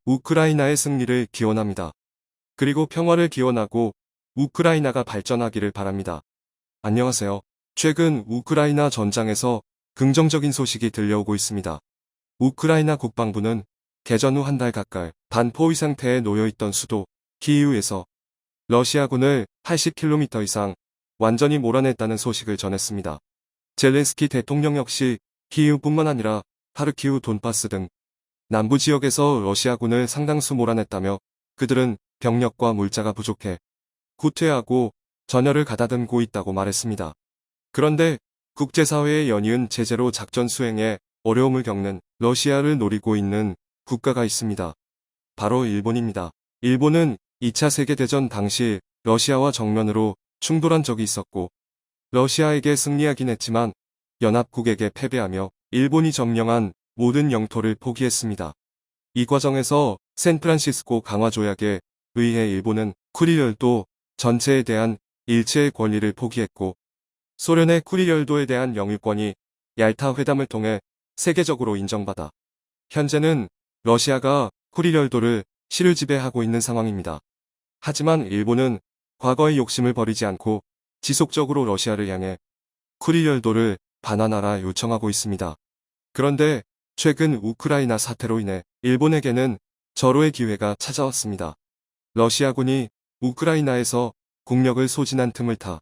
우크라이나의 승리를 기원합니다. 그리고 평화를 기원하고 우크라이나가 발전하기를 바랍니다. 안녕하세요. 최근 우크라이나 전장에서 긍정적인 소식이 들려오고 있습니다. 우크라이나 국방부는 개전 후 한 달 가까이 반포위 상태에 놓여있던 수도 키이우에서 러시아군을 80km 이상 완전히 몰아냈다는 소식을 전했습니다. 젤렌스키 대통령 역시 키이우뿐만 아니라 하르키우, 돈바스 등 남부 지역에서 러시아군을 상당수 몰아냈다며 그들은 병력과 물자가 부족해 후퇴하고 전열을 가다듬고 있다고 말했습니다. 그런데 국제사회의 연이은 제재로 작전 수행에 어려움을 겪는 러시아를 노리고 있는 국가가 있습니다. 바로 일본입니다. 일본은 2차 세계대전 당시 러시아와 정면으로 충돌한 적이 있었고 러시아에게 승리하긴 했지만 연합국에게 패배하며 일본이 점령한 모든 영토를 포기했습니다. 이 과정에서 샌프란시스코 강화 조약에 의해 일본은 쿠릴열도 전체에 대한 일체의 권리를 포기했고 소련의 쿠릴열도에 대한 영유권이 얄타 회담을 통해 세계적으로 인정받아 현재는 러시아가 쿠릴열도를 실효지배하고 있는 상황입니다. 하지만 일본은 과거의 욕심을 버리지 않고 지속적으로 러시아를 향해 쿠릴열도를 반환하라 요청하고 있습니다. 그런데 최근 우크라이나 사태로 인해 일본에게는 절호의 기회가 찾아왔습니다. 러시아군이 우크라이나에서 국력을 소진한 틈을 타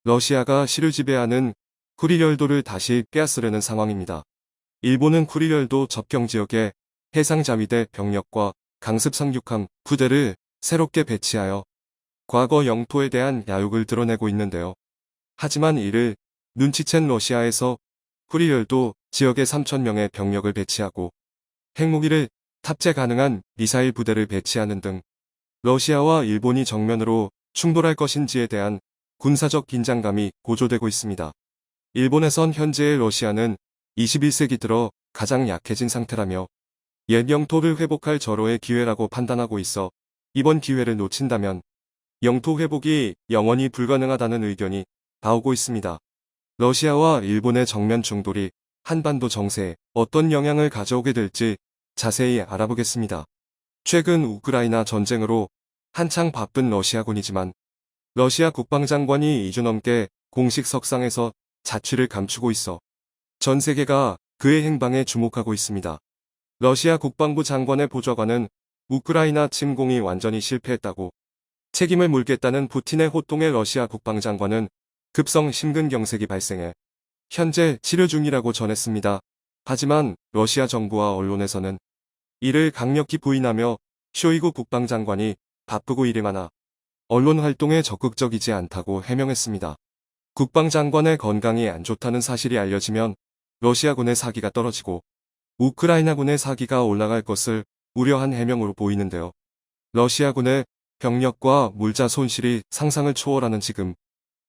러시아가 실효지배하는 쿠릴열도를 다시 빼앗으려는 상황입니다. 일본은 쿠릴열도 접경지역에 해상자위대 병력과 강습 상륙함 부대를 새롭게 배치하여 과거 영토에 대한 야욕을 드러내고 있는데요. 하지만 이를 눈치챈 러시아에서 쿠릴열도 지역에 3,000명의 병력을 배치하고 핵무기를 탑재 가능한 미사일 부대를 배치하는 등 러시아와 일본이 정면으로 충돌할 것인지에 대한 군사적 긴장감이 고조되고 있습니다. 일본에선 현재의 러시아는 21세기 들어 가장 약해진 상태라며 옛 영토를 회복할 절호의 기회라고 판단하고 있어 이번 기회를 놓친다면 영토 회복이 영원히 불가능하다는 의견이 나오고 있습니다. 러시아와 일본의 정면 충돌이 한반도 정세에 어떤 영향을 가져오게 될지 자세히 알아보겠습니다. 최근 우크라이나 전쟁으로 한창 바쁜 러시아군이지만 러시아 국방장관이 2주 넘게 공식 석상에서 자취를 감추고 있어 전 세계가 그의 행방에 주목하고 있습니다. 러시아 국방부 장관의 보좌관은 우크라이나 침공이 완전히 실패했다고 책임을 물겠다는 푸틴의 호통에 러시아 국방장관은 급성 심근경색이 발생해 현재 치료 중이라고 전했습니다. 하지만 러시아 정부와 언론에서는 이를 강력히 부인하며 쇼이구 국방장관이 바쁘고 일이 많아 언론 활동에 적극적이지 않다고 해명했습니다. 국방장관의 건강이 안 좋다는 사실이 알려지면 러시아군의 사기가 떨어지고 우크라이나군의 사기가 올라갈 것을 우려한 해명으로 보이는데요. 러시아군의 병력과 물자 손실이 상상을 초월하는 지금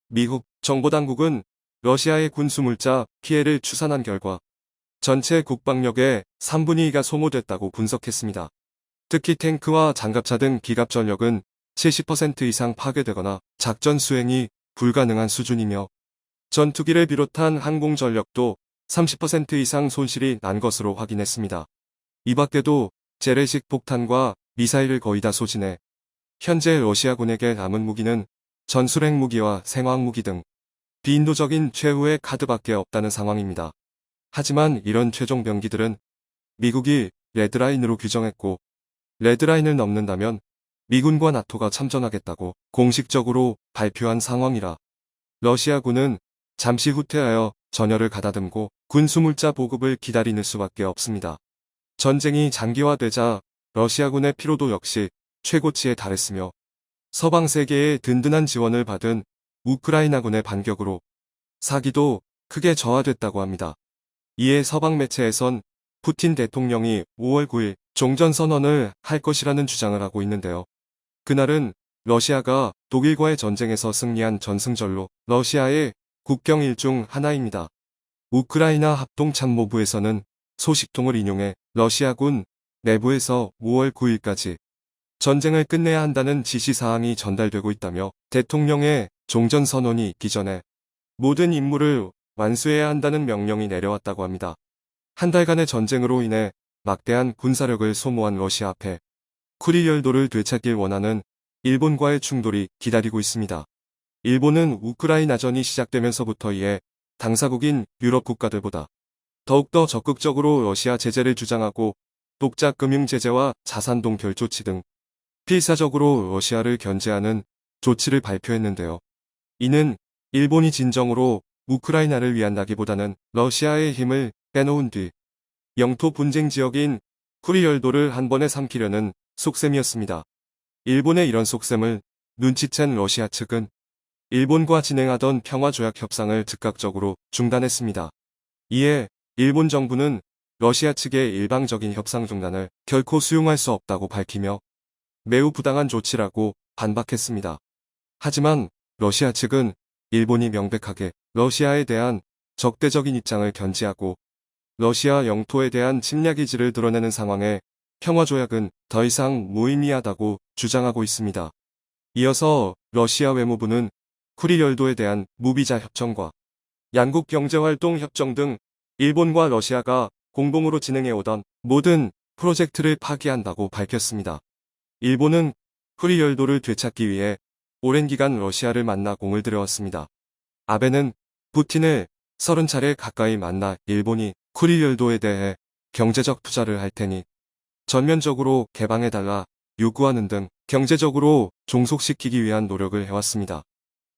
미국 정보당국은 러시아의 군수물자 피해를 추산한 결과 전체 국방력의 3분의 2가 소모됐다고 분석했습니다. 특히 탱크와 장갑차 등 기갑전력은 70% 이상 파괴되거나 작전 수행이 불가능한 수준이며 전투기를 비롯한 항공전력도 30% 이상 손실이 난 것으로 확인했습니다. 이 밖에도 재래식 폭탄과 미사일을 거의 다 소진해 현재 러시아군에게 남은 무기는 전술핵 무기와 생화학 무기 등 비인도적인 최후의 카드밖에 없다는 상황입니다. 하지만 이런 최종 병기들은 미국이 레드라인으로 규정했고 레드라인을 넘는다면 미군과 나토가 참전하겠다고 공식적으로 발표한 상황이라 러시아군은 잠시 후퇴하여 전열을 가다듬고 군수물자 보급을 기다리는 수밖에 없습니다. 전쟁이 장기화되자 러시아군의 피로도 역시 최고치에 달했으며 서방 세계의 든든한 지원을 받은 우크라이나군의 반격으로 사기도 크게 저하됐다고 합니다. 이에 서방 매체에선 푸틴 대통령이 5월 9일 종전선언을 할 것이라는 주장을 하고 있는데요. 그날은 러시아가 독일과의 전쟁에서 승리한 전승절로 러시아의 국경일 중 하나입니다. 우크라이나 합동참모부에서는 소식통을 인용해 러시아군 내부에서 5월 9일까지 전쟁을 끝내야 한다는 지시사항이 전달되고 있다며 대통령의 종전선언이 있기 전에 모든 임무를 완수해야 한다는 명령이 내려왔다고 합니다. 한 달간의 전쟁으로 인해 막대한 군사력을 소모한 러시아 앞에 쿠릴열도를 되찾길 원하는 일본과의 충돌이 기다리고 있습니다. 일본은 우크라이나전이 시작되면서부터 이에 당사국인 유럽 국가들보다 더욱더 적극적으로 러시아 제재를 주장하고 독자 금융 제재와 자산동 결 조치 등 필사적으로 러시아를 견제하는 조치를 발표했는데요. 이는 일본이 진정으로 우크라이나를 위한다기보다는 러시아의 힘을 빼놓은 뒤 영토 분쟁 지역인 쿠릴열도를 한 번에 삼키려는 속셈이었습니다. 일본의 이런 속셈을 눈치챈 러시아 측은 일본과 진행하던 평화조약 협상을 즉각적으로 중단했습니다. 이에 일본 정부는 러시아 측의 일방적인 협상 중단을 결코 수용할 수 없다고 밝히며 매우 부당한 조치라고 반박했습니다. 하지만 러시아 측은 일본이 명백하게 러시아에 대한 적대적인 입장을 견지하고 러시아 영토에 대한 침략 의지를 드러내는 상황에 평화조약은 더 이상 무의미하다고 주장하고 있습니다. 이어서 러시아 외무부는 쿠릴열도에 대한 무비자 협정과 양국 경제활동 협정 등 일본과 러시아가 공동으로 진행해오던 모든 프로젝트를 파기한다고 밝혔습니다. 일본은 쿠릴열도를 되찾기 위해 오랜 기간 러시아를 만나 공을 들여왔습니다. 아베는 푸틴을 30차례 가까이 만나 일본이 쿠릴열도에 대해 경제적 투자를 할 테니 전면적으로 개방해달라 요구하는 등 경제적으로 종속시키기 위한 노력을 해왔습니다.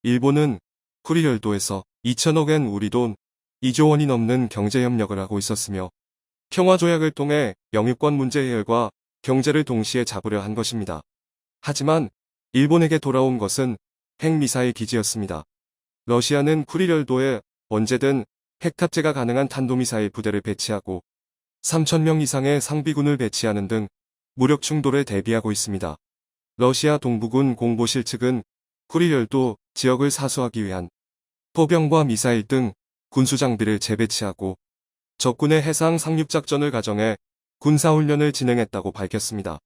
일본은 쿠릴열도에서 2천억엔 우리 돈 2조 원이 넘는 경제협력을 하고 있었으며 평화조약을 통해 영유권 문제 해결과 경제를 동시에 잡으려 한 것입니다. 하지만 일본에게 돌아온 것은 핵미사일 기지였습니다. 러시아는 쿠릴열도에 언제든 핵탑재가 가능한 탄도미사일 부대를 배치하고 3,000명 이상의 상비군을 배치하는 등 무력 충돌에 대비하고 있습니다. 러시아 동부군 공보실 측은 쿠릴열도 지역을 사수하기 위한 포병과 미사일 등 군수장비를 재배치하고 적군의 해상 상륙작전을 가정해 군사훈련을 진행했다고 밝혔습니다.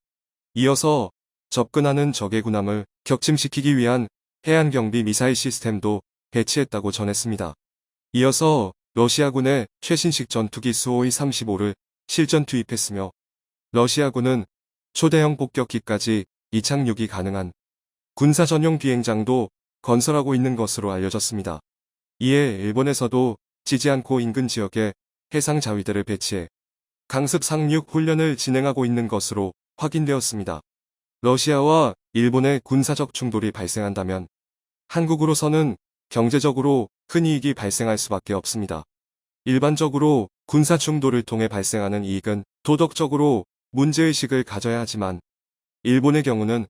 이어서 접근하는 적의 군함을 격침시키기 위한 해안경비 미사일 시스템도 배치했다고 전했습니다. 이어서 러시아군의 최신식 전투기 수호이 35를 실전 투입했으며 러시아군은 초대형 폭격기까지 이착륙이 가능한 군사 전용 비행장도 건설하고 있는 것으로 알려졌습니다. 이에 일본에서도 지지 않고 인근 지역에 해상 자위대를 배치해 강습 상륙 훈련을 진행하고 있는 것으로 확인되었습니다. 러시아와 일본의 군사적 충돌이 발생한다면 한국으로서는 경제적으로 큰 이익이 발생할 수밖에 없습니다. 일반적으로 군사 충돌을 통해 발생하는 이익은 도덕적으로 문제의식을 가져야 하지만 일본의 경우는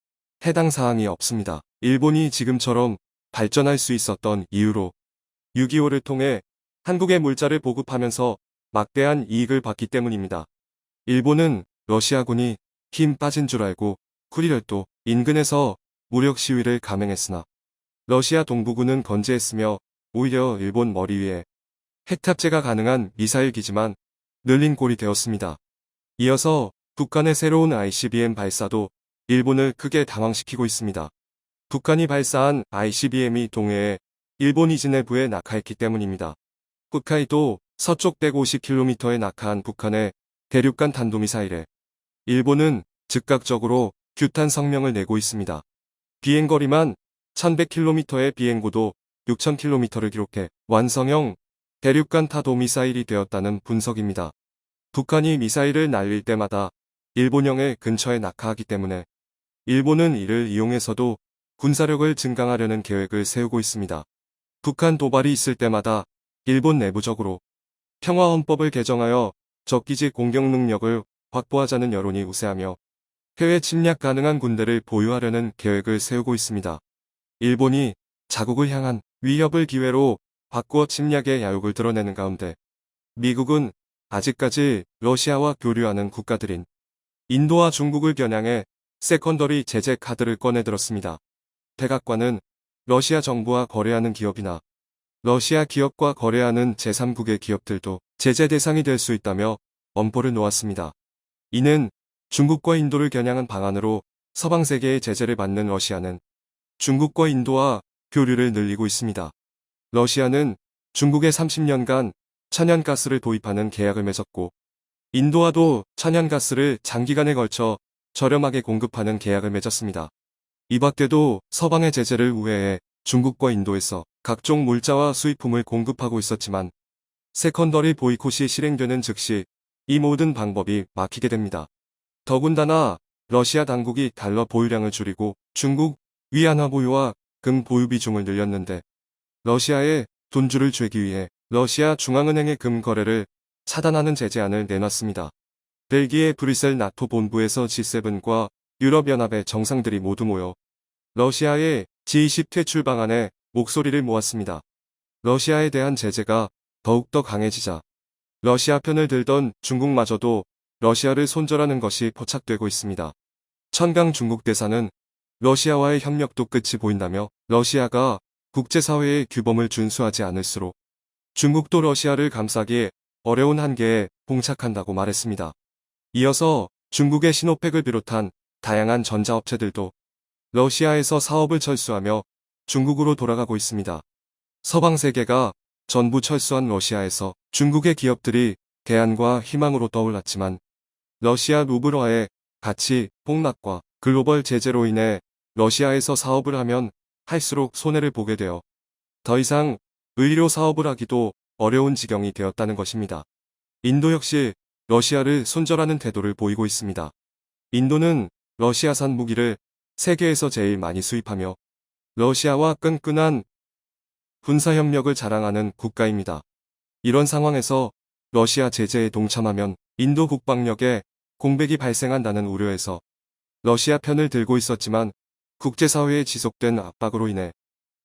해당 사항이 없습니다. 일본이 지금처럼 발전할 수 있었던 이유로 6.25를 통해 한국에 물자를 보급하면서 막대한 이익을 받기 때문입니다. 일본은 러시아군이 힘 빠진 줄 알고 쿠릴열도 인근에서 무력 시위를 감행했으나 러시아 동부군은 건재했으며 오히려 일본 머리 위에 핵탑재가 가능한 미사일 기지만 늘린 꼴이 되었습니다. 이어서 북한의 새로운 ICBM 발사도 일본을 크게 당황시키고 있습니다. 북한이 발사한 ICBM이 동해에 일본 이즈네부에 낙하했기 때문입니다. 홋카이도 서쪽 150km에 낙하한 북한의 대륙간 탄도미사일에 일본은 즉각적으로 규탄 성명을 내고 있습니다. 비행거리만 1100km의 비행고도 6000km를 기록해 완성형 대륙간 타도미사일이 되었다는 분석입니다. 북한이 미사일을 날릴 때마다 일본형의 근처에 낙하하기 때문에 일본은 이를 이용해서도 군사력을 증강하려는 계획을 세우고 있습니다. 북한 도발이 있을 때마다 일본 내부적으로 평화헌법을 개정하여 적기지 공격 능력을 확보하자는 여론이 우세하며 해외 침략 가능한 군대를 보유하려는 계획을 세우고 있습니다. 일본이 자국을 향한 위협을 기회로 바꾸어 침략의 야욕을 드러내는 가운데 미국은 아직까지 러시아와 교류하는 국가들인 인도와 중국을 겨냥해 세컨더리 제재 카드를 꺼내들었습니다. 백악관은 러시아 정부와 거래하는 기업이나 러시아 기업과 거래하는 제3국의 기업들도 제재 대상이 될 수 있다며 엄포를 놓았습니다. 이는 중국과 인도를 겨냥한 방안으로 서방 세계의 제재를 받는 러시아는 중국과 인도와 교류를 늘리고 있습니다. 러시아는 중국의 30년간 천연가스를 도입하는 계약을 맺었고, 인도와도 천연가스를 장기간에 걸쳐 저렴하게 공급하는 계약을 맺었습니다. 이 밖에도 서방의 제재를 우회해 중국과 인도에서 각종 물자와 수입품을 공급하고 있었지만 세컨더리 보이콧이 실행되는 즉시 이 모든 방법이 막히게 됩니다. 더군다나 러시아 당국이 달러 보유량을 줄이고 중국 위안화 보유와 금 보유 비중을 늘렸는데 러시아에 돈줄을 쥐기 위해 러시아 중앙은행의 금 거래를 차단하는 제재안을 내놨습니다. 벨기에 브뤼셀 나토 본부에서 G7과 유럽연합의 정상들이 모두 모여 러시아의 G20 퇴출 방안에 목소리를 모았습니다. 러시아에 대한 제재가 더욱더 강해지자 러시아 편을 들던 중국마저도 러시아를 손절하는 것이 포착되고 있습니다. 천강 중국 대사는 러시아와의 협력도 끝이 보인다며 러시아가 국제사회의 규범을 준수하지 않을수록 중국도 러시아를 감싸기 어려운 한계에 봉착한다고 말했습니다. 이어서 중국의 시노팩을 비롯한 다양한 전자업체들도 러시아에서 사업을 철수하며 중국으로 돌아가고 있습니다. 서방 세계가 전부 철수한 러시아에서 중국의 기업들이 대안과 희망으로 떠올랐지만 러시아 루블화의 가치 폭락과 글로벌 제재로 인해 러시아에서 사업을 하면 할수록 손해를 보게 되어 더 이상 의료 사업을 하기도 어려운 지경이 되었다는 것입니다. 인도 역시 러시아를 손절하는 태도를 보이고 있습니다. 인도는 러시아산 무기를 세계에서 제일 많이 수입하며 러시아와 끈끈한 군사협력을 자랑하는 국가입니다. 이런 상황에서 러시아 제재에 동참하면 인도 국방력에 공백이 발생한다는 우려에서 러시아 편을 들고 있었지만 국제사회의 지속된 압박으로 인해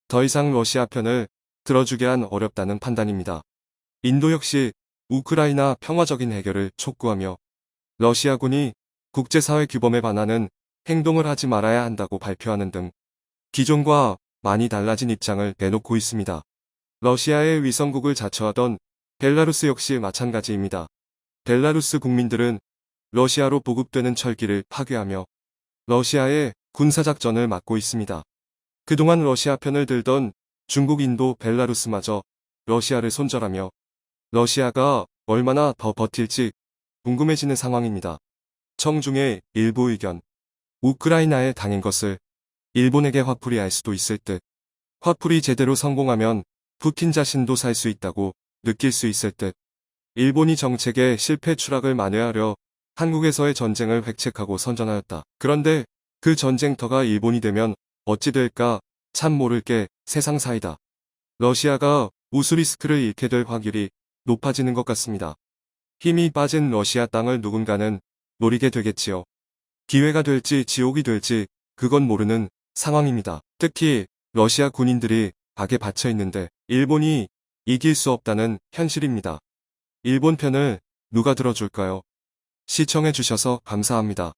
더 이상 러시아 편을 들어주게 어렵다는 판단입니다. 인도 역시 우크라이나 평화적인 해결을 촉구하며 러시아군이 국제사회 규범에 반하는 행동을 하지 말아야 한다고 발표하는 등 기존과 많이 달라진 입장을 내놓고 있습니다. 러시아의 위성국을 자처하던 벨라루스 역시 마찬가지입니다. 벨라루스 국민들은 러시아로 보급되는 철기를 파괴하며 러시아의 군사작전을 막고 있습니다. 그동안 러시아 편을 들던 중국, 인도, 벨라루스마저 러시아를 손절하며 러시아가 얼마나 더 버틸지 궁금해지는 상황입니다. 청중의 일부 의견. 우크라이나에 당한 것을 일본에게 화풀이 할 수도 있을 듯. 화풀이 제대로 성공하면 푸틴 자신도 살 수 있다고 느낄 수 있을 듯. 일본이 정책의 실패 추락을 만회하려 한국에서의 전쟁을 획책하고 선전하였다. 그런데 그 전쟁터가 일본이 되면 어찌 될까 참 모를 게 세상사이다. 러시아가 우수 리스크를 잃게 될 확률이 높아지는 것 같습니다. 힘이 빠진 러시아 땅을 누군가는 노리게 되겠지요. 기회가 될지 지옥이 될지 그건 모르는 상황입니다. 특히 러시아 군인들이 박에 받쳐 있는데 일본이 이길 수 없다는 현실입니다. 일본 편을 누가 들어줄까요? 시청해주셔서 감사합니다.